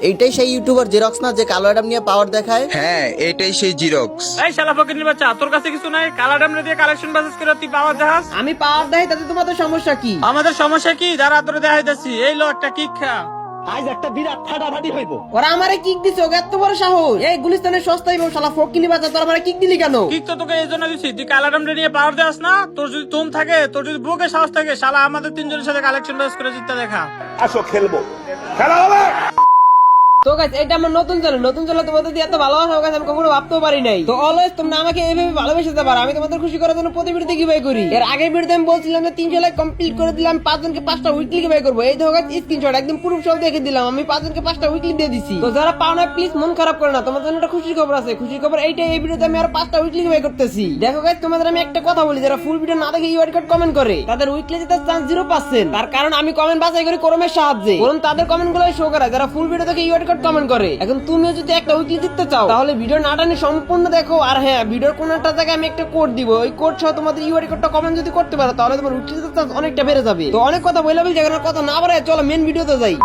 এইটাই সেই YouTuber xerox না যে কালো অ্যাডাম নিয়ে পাওয়ার দেখায়? হ্যাঁ, এটাই সেই জিরক্স। এই শালা ফকির বাচ্চা, তোর কাছে কিছু নাই? কালা ডামরে দিয়ে কালেকশন বাসেস করে তুই পাওয়ার দেখাস? আমি পাওয়ার দেখাই তাতে তোমাদের সমস্যা কি? আমাদের সমস্যা কি? যারা তোরে দেখাইতেছি, এই লো একটা কিক খা। আজ একটা বিরাট ফাটাফাটি হইব। ওরা আমারে কিক দিছে, ওকে এত বড় সাহস! এই গুলিস্তানের সস্তায় শালা ফকিনি বাচ্চা, তোর আমারে কিক দিলি কেন? কিক তো তোকে এই জন্য দিছি, তুই কালা ডামরে নিয়ে পাওয়ার দেখাস না? তোর যদি তুম থাকে, তোর যদি বুকে সাহস থাকে, শালা আমাদের তিনজনের সাথে কালেকশন বাসেস করে জিততে দেখা। আসো খেলবো, খেলা হবে। তো গাইস, এটা আমার নতুন চ্যানেল তোমাদের দিয়ে এত ভালোবাসা গাইস আমি কখনো ভাবতেও পারি নাই। তো অলওয়েজ তোমরা আমাকে এইভাবে ভালোবেসে যেতে পারো। আমি তোমাদের খুশি করার জন্য প্রতি ভিডিওতে গিভঅ্যাওয়ে করি। এর আগের ভিডিওতে আমি বলছিলাম যে 300 লাইক কমপ্লিট করে দিলাম, 5 জনকে 5টা উইকলি গিভঅ্যাওয়ে করব। এই দেখো গাইস, স্ক্রিনশট একদম প্রুফ সহ দেখে দিলাম, আমি 5 জনকে 5টা উইকলি দিয়ে দিছি। তো যারা পাও না প্লিজ মন খারাপ করো না, তোমাদের জন্য একটা খুশির খবর আছে। খুশির খবর এইটাই, এই ভিডিওতে আমি আর 5টা উইকলি গিভঅ্যাওয়ে করতেছি। দেখো গাইস, তোমাদের আমি একটা কথা বলি, যারা ফুল ভিডিও না দেখে ইউআর কোড কমেন্ট করে তাদের উইকলি জেতার চান্স 0%। তার কারণ আমি কমেন্ট বাছাই করি ক্রমের সাহায্যে, কারণ তাদের কমেন্টগুলো শো করায় যারা ফুল ভিডিও দেখে ইউআর কোড কমেন্ট করে। এখন তুমিও যদি একটা উইকলি জিততে চাও তাহলে ভিডিও না টানে সম্পূর্ণ দেখো। আর হ্যাঁ, ভিডিওর কোন একটা জায়গায় আমি একটা কোড দিব, ওই কোড সহ তোমাদের ইউআর কোডটা কমেন্ট যদি করতে পারো তাহলে তোমার উইকলি জেতার চান্স অনেকটা বেড়ে যাবে। তো অনেক কথা বললাম, যেখানে কথা না বাড়ায় চলো মেন ভিডিওতে যাই।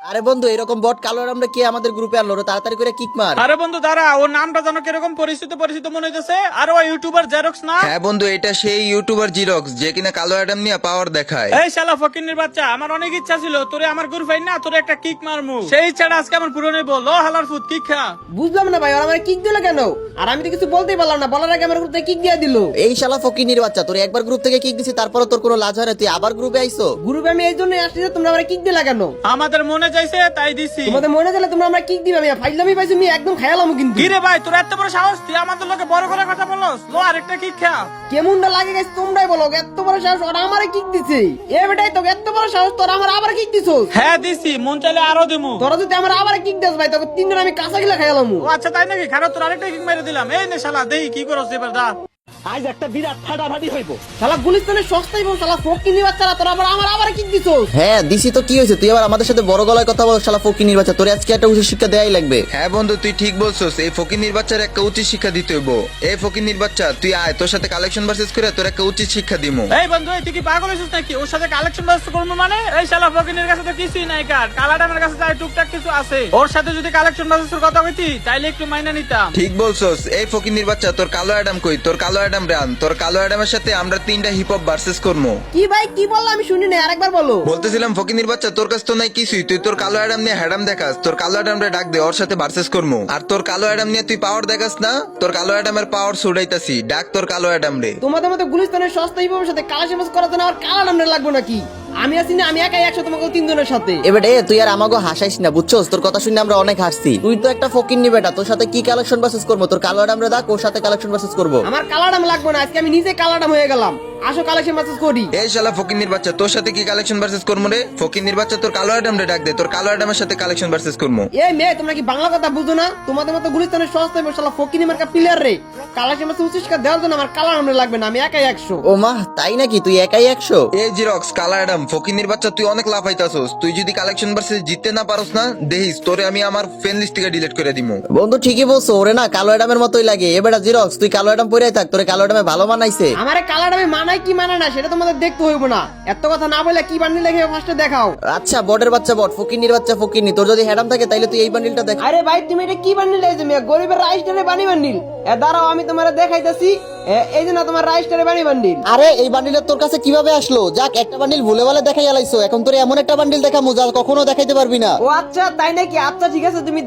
আরে বন্ধু, এরকম বট কালো অ্যাডামরা কে আমাদের গ্রুপে আনলো রে? তাড়াতাড়ি করে কিক মার। আরে বন্ধু দাঁড়া, ওর নামটা যেন কিরকম পরিচিত মনে হইতেছে। আর ওই ইউটিউবার জেরক্স না? হ্যাঁ বন্ধু, এটা সেই ইউটিউবার জিরক্স যে কিনা কালো অ্যাডাম নিয়ে পাওয়ার দেখায়। এই শালা ফকিন্নির বাচ্চা, আমার অনেক ইচ্ছা ছিল তোরে আমার গ্রুপ ফাইন না তোরে একটা কিক মারমু। সেই ইচ্ছাটা আজকে আমার পূরণ হইব। লো হালার ফুট, কিক খা। বুঝলাম না ভাই, ওরা আমার কিক দিল কেন? আর আমি তো কিছু বলতেই পারলাম না, বলার আগে আমার গ্রুপে কিক দিয়ে দিল। এই শালা ফকিনির বাচ্চা, তোর একবার গ্রুপ থেকে কিক দিছি, তারপরে তোর কোনো লাজ হয় না? তুই আবার গ্রুপে আইছো? গ্রুপে আমি এই জন্যই আসছি যে তোমরা আমার কিক দিলা কেন? আমাদের মনে চাইছে তাই দিছি। তোমাদের মনে গেলে তোমরা আমরা কিক দিবে, আমি ফাইজলামি পাইছি, আমি একদম খেয়ালাম কিন্তু। কি রে ভাই, তোর এত বড় সাহস? তুই আমাদের লোকে বড় করে কথা বলস? লো আরেকটা কিক খা। কেমনটা লাগে গেছে তোমরাই বলো, এত বড় সাহস ওরা আমারে কিক দিছে। এ বেটাই তো এত বড় সাহস, তোরা আমার আবার কিক দিছস? হ্যাঁ দিছি, মন চাইলে আরো দিমু। তোরা যদি আমার আবার কিক দিস ভাই, তোকে তিনজন আমি কাঁচা গিলা খাইলাম। ও আচ্ছা তাই নাকি? খারাপ, তোর আরেকটা কিক মেরে দিলাম। এই নে শালা, দেখি কি করছ এবার। দা আজ একটা বিরাট ফাটাফাটি হইব। শালা গুলিস্তানের সস্তাই বল, শালা ফকিনি বাচ্চারা, তোরা আবার কিক দিছস। হ্যাঁ দিছি তো, কি হয়েছে? তুই আবার আমাদের সাথে বড় গলায় কথা বল শালা ফকিনির বাচ্চা। তোর আজকে একটা উচিত শিক্ষা দেয়াই লাগবে। হ্যাঁ বন্ধু, তুই ঠিক বলছস। এই ফকিন্নির বাচ্চার একটা উচিত শিক্ষা দিতে হইব। এই ফকিন্নির বাচ্চা, তুই আয়, তোর সাথে কালেকশন ভার্সেস করে তোর একটা উচিত শিক্ষা দিমু। এই বন্ধু, তুই কি পাগল হইছিস নাকি? ওর সাথে কালেকশন ব্যবস্থা করবো মানে? এই শালা ফকিনের কাছে তো কিছুই নাই। কার কালাডামের কাছে যাই টুকটাক কিছু আছে। ওর সাথে যদি কালেকশন ব্যবস্থার কথা কইতি তাইলে একটু মাইনা নিতাম। ঠিক বলছস। এই ফকিন্নির বাচ্চা, তোর কালো অ্যাডাম কই? তোর কালো অ্যাডাম রান। তোর কালো অ্যাডামের সাথে আমরা 3টা হিপ হপ ভার্সেস করবো। কি ভাই, কি বললা? আমি শুনি না, আরেকবার বলো। বলতেছিলাম ফকিন্নির বাচ্চা, তোর কাছে তো নাই কিছুই, তুই তোর কালো অ্যাডাম নিয়ে হ্যাডাম দেখাস। তোর কালো অ্যাডাম রে ডাক দে, ওর সাথে ভার্সেস করবো। আর তোর কালো অ্যাডাম নিয়ে তুই পাওয়ার দেখাস না? তোর কালো অ্যাডামের পাওয়ার ছুড়াইতাছি, ডাক তোর কালো অ্যাডাম রে। তোমাদের মতো গুলিস্তানের সস্তাই বাবুর সাথে কালাশি মাছ করার জন্য আমার কালা নামটা লাগবে নাকি? আমি আছি না, আমি একাই 100 তোমাকে 3 জনের সাথে। এবারে তুই আর আমাকে হাসাইস না, বুঝছস? তোর কথা শুনে আমরা অনেক হাসছি। তুই তো একটা ফকিন্নি বেটা, তোর সাথে কি কালেকশন ভার্সেস করবো? তোর কালো অ্যাডাম রে ডাক, ওর সাথে কালেকশন ভার্সেস করবো। আমার কালাডাম লাগবে না, আজকে আমি নিজে কালাডাম হয়ে গেলাম। আসো কালেকশন মেসেজ করি। এই শালা ফকিন্নির বাচ্চা, তোর সাথে কি কালেকশন ভার্সেস করবো রে? ফকিন্নির বাচ্চা, তোর কালো অ্যাডাম রে ডাক দে, তোর কালো অ্যাডামের সাথে কালেকশন ভার্সেস করবো। এই মেয়ে, তোমরা কি বাংলা কথা বুঝো না? তোমাদের মতো গুলিস্তানের সস্তায় বসালা ফকিনি মার্কা প্লেয়ার রে কালেকশন মেসেজ উচিত দেওয়ার জন্য আমার কালাডাম লাগবে না, আমি একাই 100। ও মা, তাই নাকি? তুই একাই 100? এই জিরক্স, কালো অ্যাডাম, ফকিন্নির বাচ্চা, তুই অনেক লাফাইতাছস। তুই যদি কালেকশন ভার্সেস জিততে না পারস না, দেখিস তোরে আমি আমার ফ্রেন্ড লিস্ট থেকে ডিলিট করে দিমু। বন্ধু ঠিকই বলছো, ওরে না কালো অ্যাডামের মতোই লাগে। এবারে জিরক্স, তুই কালো অ্যাডাম পরেই থাক, তোরে কালো অ্যাডামে ভালো মানাইছে। আমারে কালাডামে মানায় কি মানে না সেটা তোমাদের দেখতে হইব না। এত কথা না বলে কি বান্ডিল দেখে ফার্স্টে দেখাও। আচ্ছা, বটের বাচ্চা বট, ফকিন্নির বাচ্চা ফকিন্নি, তোর যদি হ্যাডাম থাকে তাইলে তুই এই বান্ডিলটা দেখ। আরে ভাই, তুমি এটা কি বান্ডিল লাইছো? মিয়া গরিবের রাইস্টারে বানি বান্ডিল। দাঁড়াও, আমি তোমারে দেখাইতাছি। এই যে না, তোমার রাইস্টারে বানি বান্ডিল। আরে এই বান্ডিলটা তোর কাছে কিভাবে আসলো? যাক, একটা বান্ডিল ভুলে বলে দেখাই আলাইছো। এখন তোর এমন একটা বান্ডিল দেখামু যা কখনো দেখাইতে পারবি না। ও আচ্ছা, তাই নাকি? আচ্ছা ঠিক আছে, তুমি